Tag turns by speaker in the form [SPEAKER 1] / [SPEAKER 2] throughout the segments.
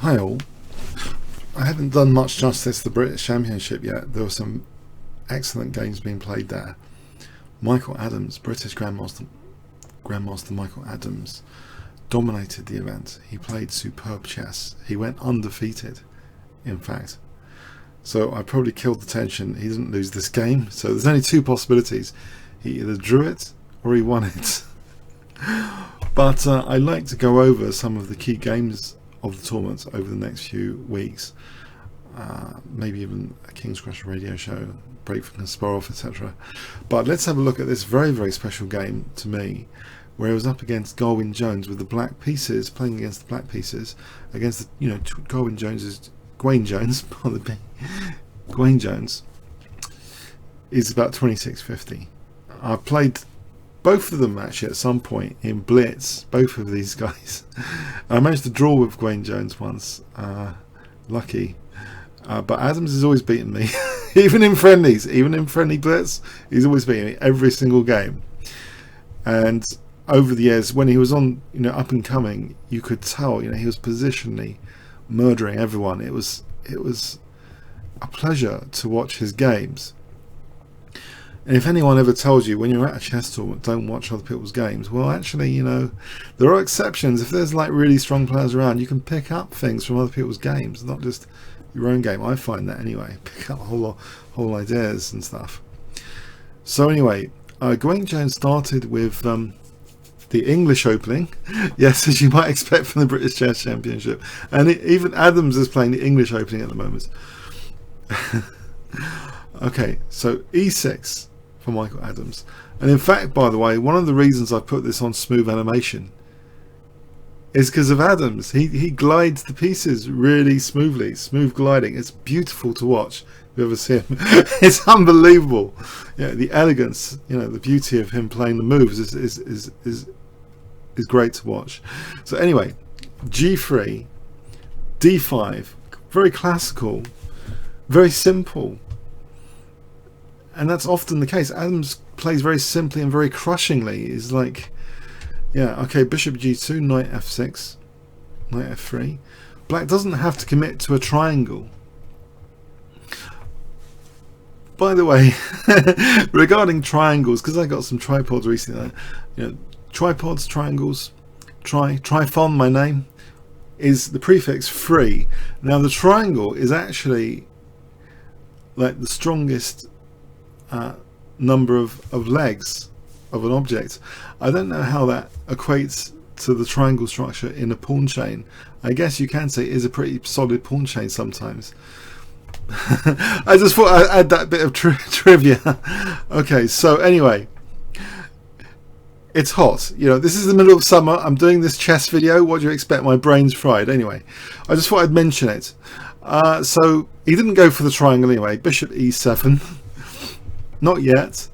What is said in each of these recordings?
[SPEAKER 1] Hi all. I haven't done much justice to the British Championship yet. There were some excellent games being played there. Michael Adams, British Grandmaster Michael Adams, dominated the event. He played superb chess. He went undefeated, in fact. So I probably killed the tension. He didn't lose this game. So there's only two possibilities. He either drew it or he won it. But I'd like to go over some of the key games of the tournament over the next few weeks. Maybe even a Kingscrusher radio show, break for Kasparov, etc. But let's have a look at this very, very special game to me, where he was up against Gawain Jones with the black pieces, playing against the black pieces, against the, Gawain Jones, pardon me, Gawain Jones is about 2650. I played both of them actually at some point in Blitz, both of these guys. I managed to draw with Gawain Jones once, lucky. But Adams has always beaten me, even in friendlies, even in friendly Blitz, he's always beaten me every single game. And over the years, when he was on, up and coming, you could tell, he was positionally murdering everyone. It was a pleasure to watch his games. And if anyone ever tells you when you're at a chess tournament, don't watch other people's games, well, actually, there are exceptions. If there's like really strong players around, you can pick up things from other people's games, not just your own game. I find that anyway, pick up whole ideas and stuff. So anyway, Gawain Jones started with the English opening, yes, as you might expect from the British Chess Championship, and even Adams is playing the English opening at the moment. Okay, so e6 for Michael Adams. And in fact, by the way, one of the reasons I put this on smooth animation is because of Adams. He glides the pieces really smoothly, smooth gliding. It's beautiful to watch. If you ever see him, it's unbelievable. The elegance, the beauty of him playing the moves is great to watch. So anyway, G3, D5, very classical, very simple. And that's often the case. Adams plays very simply and very crushingly. He's like, okay, bishop g2, knight f6, knight f3. Black doesn't have to commit to a triangle. By the way, regarding triangles, because I got some tripods recently, tripods, triangles, trifon, my name, is the prefix free. Now the triangle is actually like the strongest number of legs of an object. I don't know how that equates to the triangle structure in a pawn chain. I guess you can say it is a pretty solid pawn chain sometimes. I just thought I'd add that bit of trivia. Okay, so anyway, it's hot. This is the middle of summer. I'm doing this chess video. What do you expect? My brain's fried. Anyway, I just thought I'd mention it. So he didn't go for the triangle anyway. Bishop e7. Not yet.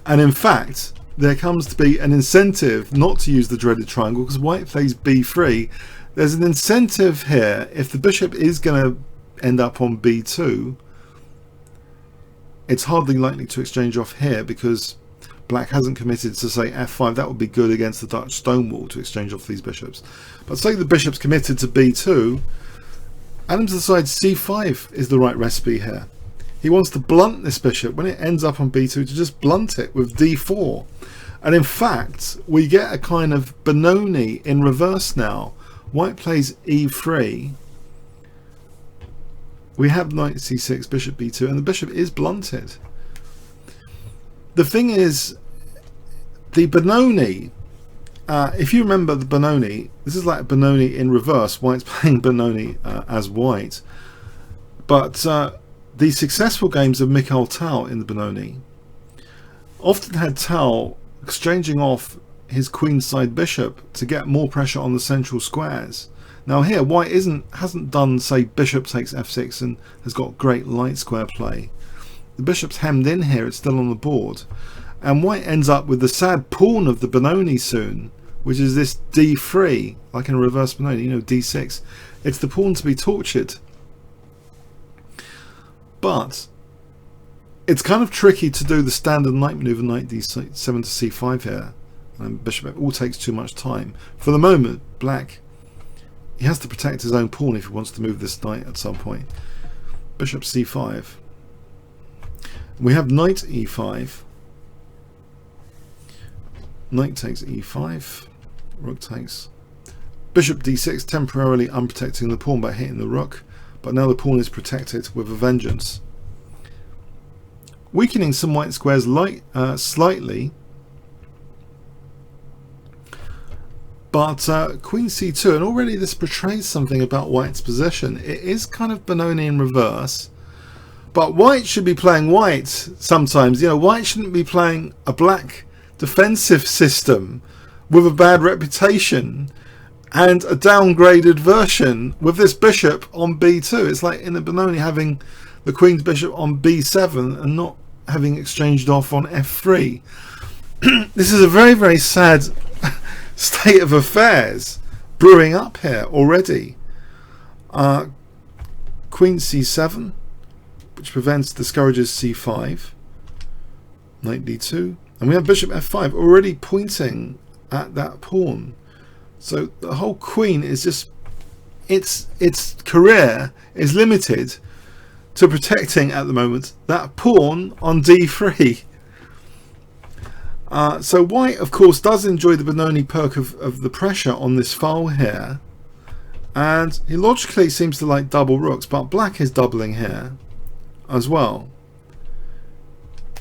[SPEAKER 1] And in fact, there comes to be an incentive not to use the dreaded triangle because white plays b3. There's an incentive here. If the bishop is going to end up on b2, it's hardly likely to exchange off here because black hasn't committed to, say, f5. That would be good against the Dutch stone wall to exchange off these bishops. But say the bishop's committed to b2, Adams decides c5 is the right recipe here. He wants to blunt this bishop when it ends up on b2, to just blunt it with d4. And in fact, we get a kind of Benoni in reverse now. White plays e3. We have knight c6, bishop b2, and the bishop is blunted. The thing is, the Benoni, if you remember the Benoni, this is like Benoni in reverse. White's playing Benoni as white. But the successful games of Mikhail Tal in the Benoni often had Tal exchanging off his queenside bishop to get more pressure on the central squares. Now here, white hasn't done, say, bishop takes f6 and has got great light square play. The bishop's hemmed in here, it's still on the board. And white ends up with the sad pawn of the Benoni soon, which is this d3, like in a reverse Benoni, d6. It's the pawn to be tortured. But it's kind of tricky to do the standard knight maneuver, knight d7 to c5 here. And bishop, it all takes too much time. For the moment, black he has to protect his own pawn if he wants to move this knight at some point. Bishop c5. We have knight e5. Knight takes e5. Rook takes. Bishop d6, temporarily unprotecting the pawn by hitting the rook, but now the pawn is protected with a vengeance. Weakening some white squares slightly, but queen c2, and already this portrays something about white's position. It is kind of Benoni in reverse, but white should be playing white sometimes. You know, white shouldn't be playing a black defensive system with a bad reputation and a downgraded version with this bishop on b2. It's like in the Benoni having the queen's bishop on b7 and not having exchanged off on f3. This is a very, very sad state of affairs brewing up here already. Queen c7, which discourages c5. Knight d2. And we have bishop f5 already pointing at that pawn. So the whole queen is just, its career is limited to protecting at the moment that pawn on d3. So white, of course, does enjoy the Benoni perk of the pressure on this file here, and he logically seems to like double rooks, but black is doubling here as well.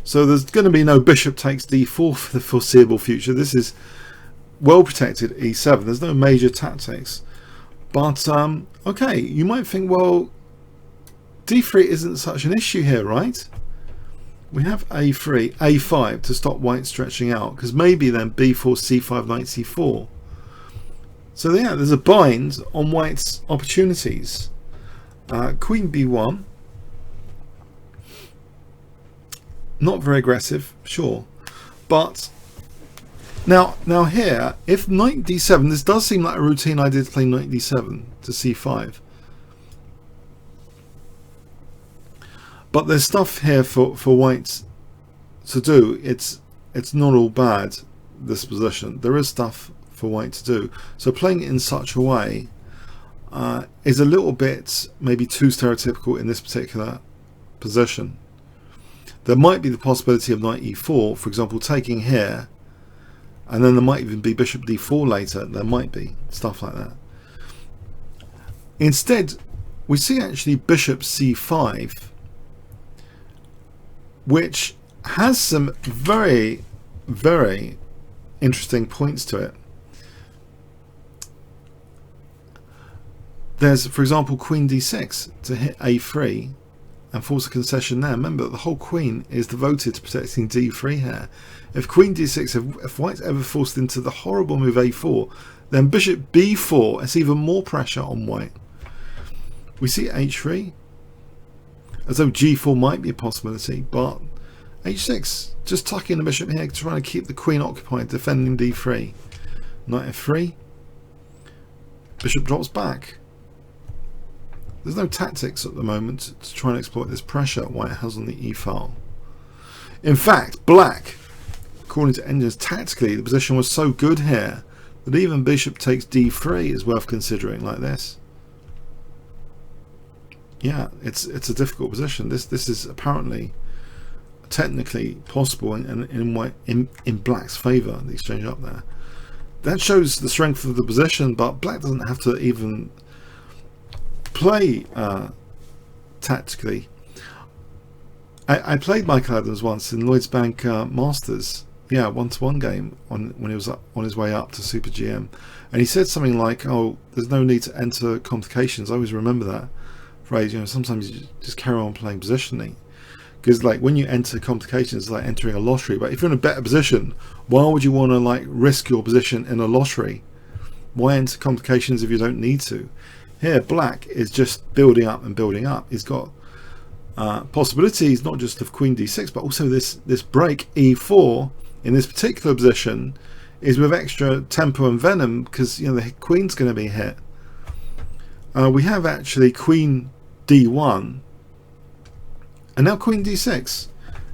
[SPEAKER 1] So there's going to be no bishop takes d4 for the foreseeable future. This is well protected e7. There's no major tactics. But okay, you might think, well, d3 isn't such an issue here, right? We have a3, a5 to stop white stretching out, because maybe then b4, c5, knight c4. So yeah, there's a bind on white's opportunities. Queen b1. Not very aggressive, sure, but now here, if knight d7, this does seem like a routine idea to play knight d7 to c5, but there's stuff here for white to do. It's not all bad, this position. There is stuff for white to do, so playing it in such a way is a little bit maybe too stereotypical in this particular position. There might be the possibility of knight e4, for example, taking here, and then there might even be bishop d4 later. There might be stuff like that. Instead, we see actually bishop c5, which has some very, very interesting points to it. There's, for example, queen d6 to hit a3 and force a concession there. Remember, the whole queen is devoted to protecting d3 here. If queen d6, if white's ever forced into the horrible move a4, then bishop b4, it's even more pressure on white. We see h3, as though g4 might be a possibility, but h6, just tucking the bishop here, trying to keep the queen occupied, defending d3. Knight f3, bishop drops back. There's no tactics at the moment to try and exploit this pressure white has on the e file. In fact, black, according to engines, tactically the position was so good here that even bishop takes d3 is worth considering like this. Yeah, it's a difficult position. This is apparently technically possible in black's favour, the exchange up there. That shows the strength of the position, but black doesn't have to even play tactically. I played Michael Adams once in Lloyds Bank Masters, yeah, 1-to-1 game when he was on his way up to Super GM, and he said something like, "Oh, there's no need to enter complications." I always remember that phrase. You know, sometimes you just carry on playing positioning, because like when you enter complications, it's like entering a lottery. But if you're in a better position, why would you want to like risk your position in a lottery? Why enter complications if you don't need to? Here, black is just building up and building up. He's got possibilities not just of queen d6, but also this break e4 in this particular position is with extra tempo and venom, because you know the queen's going to be hit. We have actually queen d1, and now queen d6.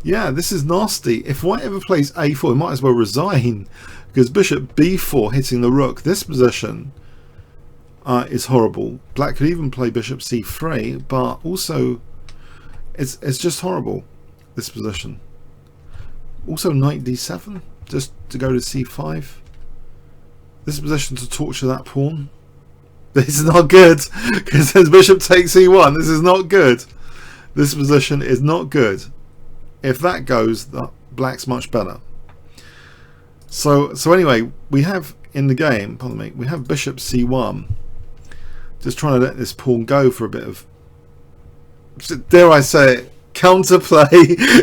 [SPEAKER 1] Yeah, this is nasty. If white ever plays a4, it might as well resign, because bishop b4 hitting the rook, this position is horrible. Black could even play bishop c3, but also it's just horrible, this position. Also knight d7, just to go to c5. This position to torture that pawn. This is not good, because there's bishop takes e1. This is not good. This position is not good. If that goes, black's much better. So anyway, we have in the game, pardon me, we have bishop c1. Just trying to let this pawn go for a bit of, dare I say it, counterplay,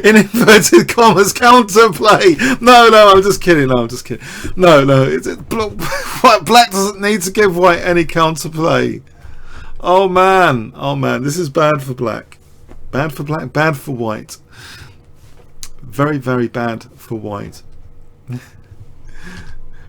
[SPEAKER 1] in inverted commas, counterplay. No, I'm just kidding. No, I'm just kidding. No, black doesn't need to give white any counterplay. Oh man, this is bad for black. Bad for black, bad for white. Very, very bad for white.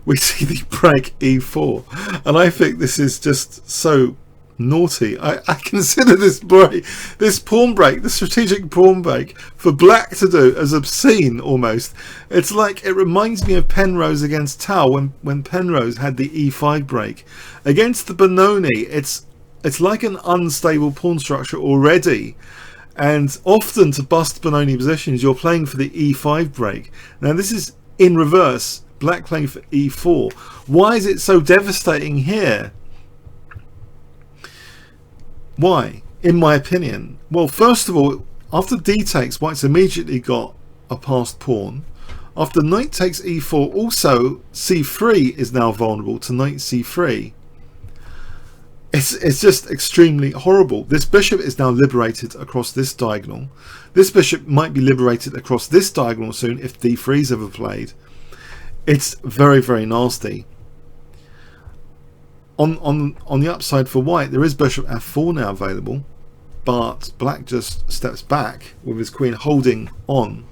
[SPEAKER 1] We see the break e4, and I think this is just so naughty. I consider this break, this pawn break, the strategic pawn break for black to do as obscene almost. It's like, it reminds me of Penrose against Tao when Penrose had the e5 break. Against the Benoni, it's like an unstable pawn structure already. And often to bust Benoni positions, you're playing for the e5 break. Now this is in reverse, black playing for e4. Why is it so devastating here? Why? In my opinion, well, first of all, after d takes, white's immediately got a passed pawn. After knight takes e4, also c3 is now vulnerable to knight c3. It's just extremely horrible. This bishop is now liberated across this diagonal. This bishop might be liberated across this diagonal soon if d3 is ever played. It's very, very nasty. On the upside for white, there is bishop f4 now available, but black just steps back with his queen holding on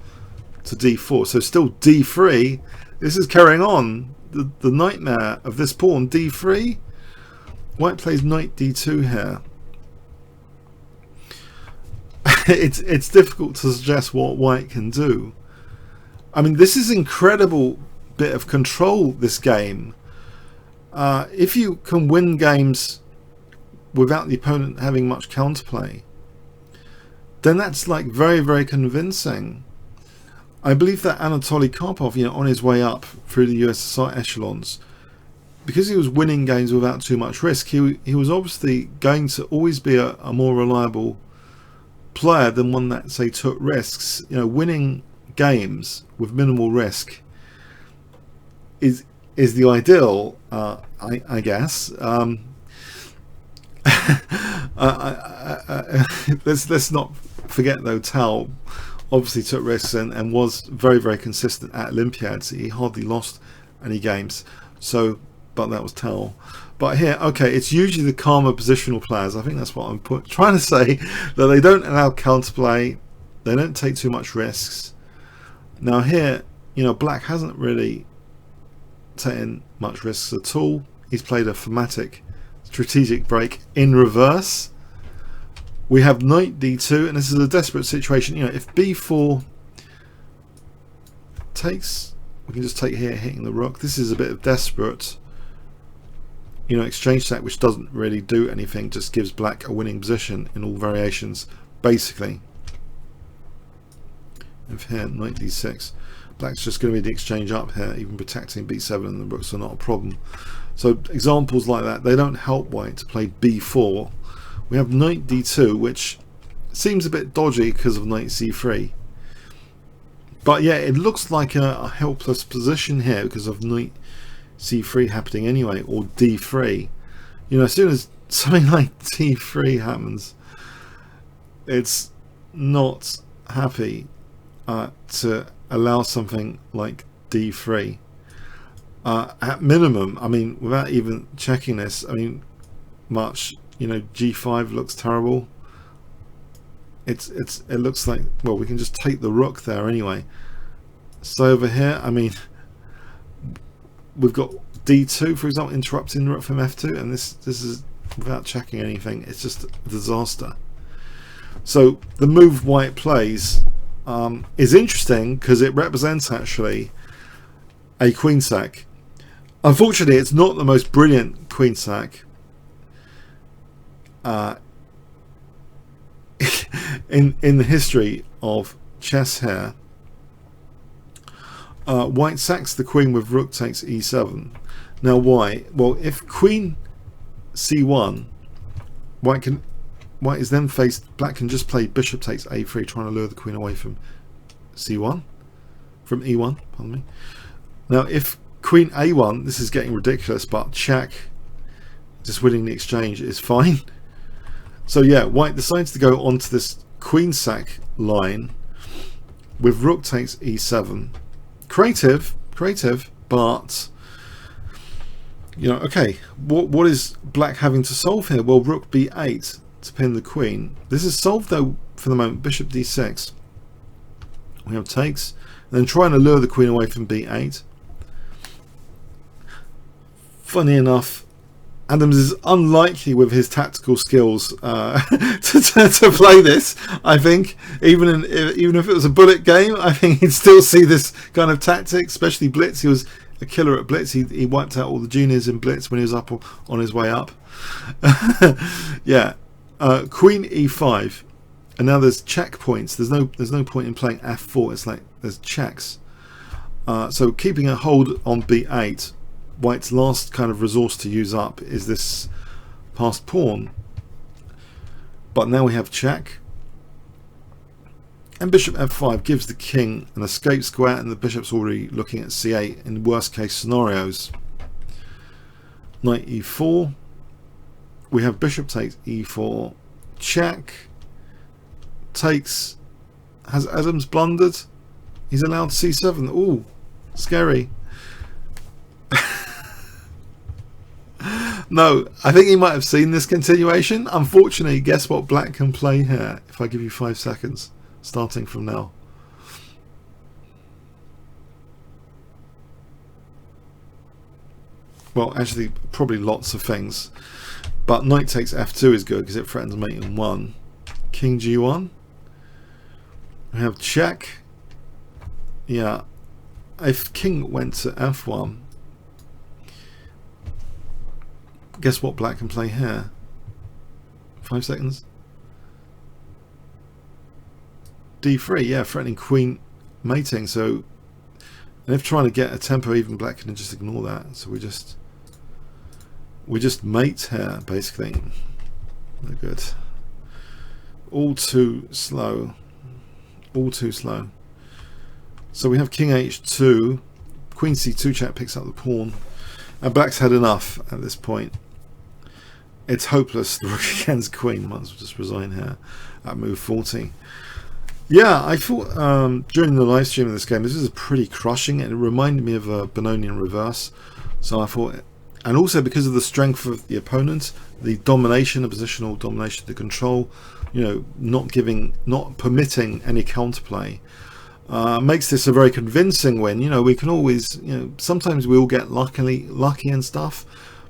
[SPEAKER 1] to d4. So still d3. This is carrying on the nightmare of this pawn, d3. White plays knight d2 here. It's difficult to suggest what white can do. I mean, this is incredible bit of control, this game. If you can win games without the opponent having much counterplay, then that's like very, very convincing. I believe that Anatoly Karpov, on his way up through the USSR echelons, because he was winning games without too much risk, he was obviously going to always be a more reliable player than one that, say, took risks. Winning games with minimal risk is the ideal, I guess. Let's not forget though, Tao obviously took risks and was very, very consistent at Olympiads. He hardly lost any games. But that was Tao. But here, okay, it's usually the calmer positional players. I think that's what I'm trying to say, that they don't allow counterplay, they don't take too much risks. Now here, black hasn't really taken much risks at all. He's played a thematic strategic break in reverse. We have knight d2, and this is a desperate situation. If b4 takes, we can just take here, hitting the rook. This is a bit of desperate, exchange sack, which doesn't really do anything, just gives black a winning position in all variations, basically. If here, knight d6, black's just going to be the exchange up here, even protecting b7, and the rooks are not a problem. So examples like that, they don't help white to play b4. We have knight d2, which seems a bit dodgy because of knight c3. But yeah, it looks like a helpless position here because of knight c3 happening anyway, or d3. As soon as something like d3 happens, it's not happy to allow something like d3. At minimum, I mean, without even checking this, I mean, much, g5 looks terrible. It looks like, well, we can just take the rook there anyway. So over here, I mean, we've got d2, for example, interrupting the rook from f2, and this is without checking anything. It's just a disaster. So the move white plays is interesting because it represents actually a queen sack. Unfortunately, it's not the most brilliant queen sack. in the history of chess here, white sacks the queen with rook takes e7. Now why? Well, if queen c1, white is then faced, black can just play bishop takes a3, trying to lure the queen away from c1, from e1, pardon me. Now if queen a1, this is getting ridiculous, but check, just winning the exchange is fine. So yeah, white decides to go onto this queen sack line with rook takes e7. Creative, but you know, okay, what is black having to solve here? Well, rook b8 to pin the queen. This is solved though for the moment. Bishop d6. We have takes, and then trying to lure the queen away from b8. Funny enough, Adams is unlikely with his tactical skills to play this. I think even if it was a bullet game, I think he'd still see this kind of tactic, especially blitz. He was a killer at blitz. He wiped out all the juniors in blitz when he was up on his way up. Yeah, queen e5, and now there's checkpoints. There's no point in playing f4. It's like there's checks. So keeping a hold on b8. White's last kind of resource to use up is this passed pawn, but now we have check, and bishop f5 gives the king an escape square, and the bishop's already looking at c8 in worst case scenarios. Knight e4, we have bishop takes e4, check, takes. Has Adams blundered? He's allowed c7. Ooh, scary. No, I think he might have seen this continuation. Unfortunately, guess what black can play here if I give you 5 seconds, starting from now. Well, actually, probably lots of things. But knight takes f2 is good because it threatens mate in 1. King g1. We have check. Yeah. If king went to f1, guess what black can play here? 5 seconds. d3, yeah, threatening queen mating. So, and if trying to get a tempo even, black can just ignore that. So we just mate here basically. No good. All too slow. All too slow. So we have king h2, queen c2 check picks up the pawn, and black's had enough at this point. It's hopeless, the rook against queen. Might as well just resign here at move 40. Yeah, I thought during the live stream of this game, this was pretty crushing, and it reminded me of a Benoni in reverse. So I thought, and also because of the strength of the opponent, the domination, the positional domination, the control, you know, not permitting any counterplay, makes this a very convincing win. You know, we can always, you know, sometimes we all get lucky and stuff,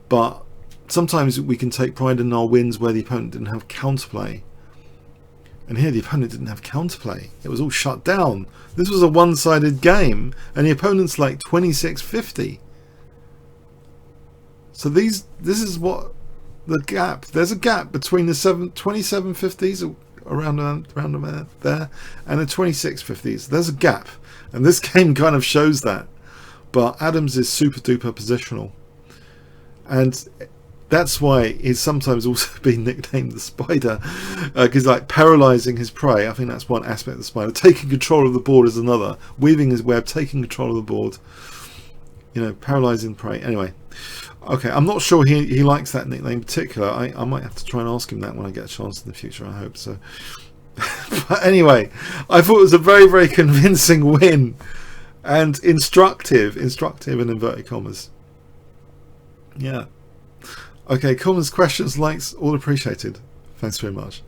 [SPEAKER 1] but sometimes we can take pride in our wins where the opponent didn't have counterplay. And here the opponent didn't have counterplay. It was all shut down. This was a one-sided game, and the opponent's like 26-50. So this is what the gap. There's a gap between the 27-50s around there and the 26-50s. There's a gap, and this game kind of shows that. But Adams is super duper positional, and that's why he's sometimes also been nicknamed the Spider, because like paralyzing his prey. I think that's one aspect of the Spider. Taking control of the board is another. Weaving his web, taking control of the board. You know, paralyzing prey. Anyway, okay, I'm not sure he likes that nickname in particular. I might have to try and ask him that when I get a chance in the future. I hope so. But anyway, I thought it was a very, very convincing win, and instructive in inverted commas. Yeah. Okay, comments, questions, likes, all appreciated. Thanks very much.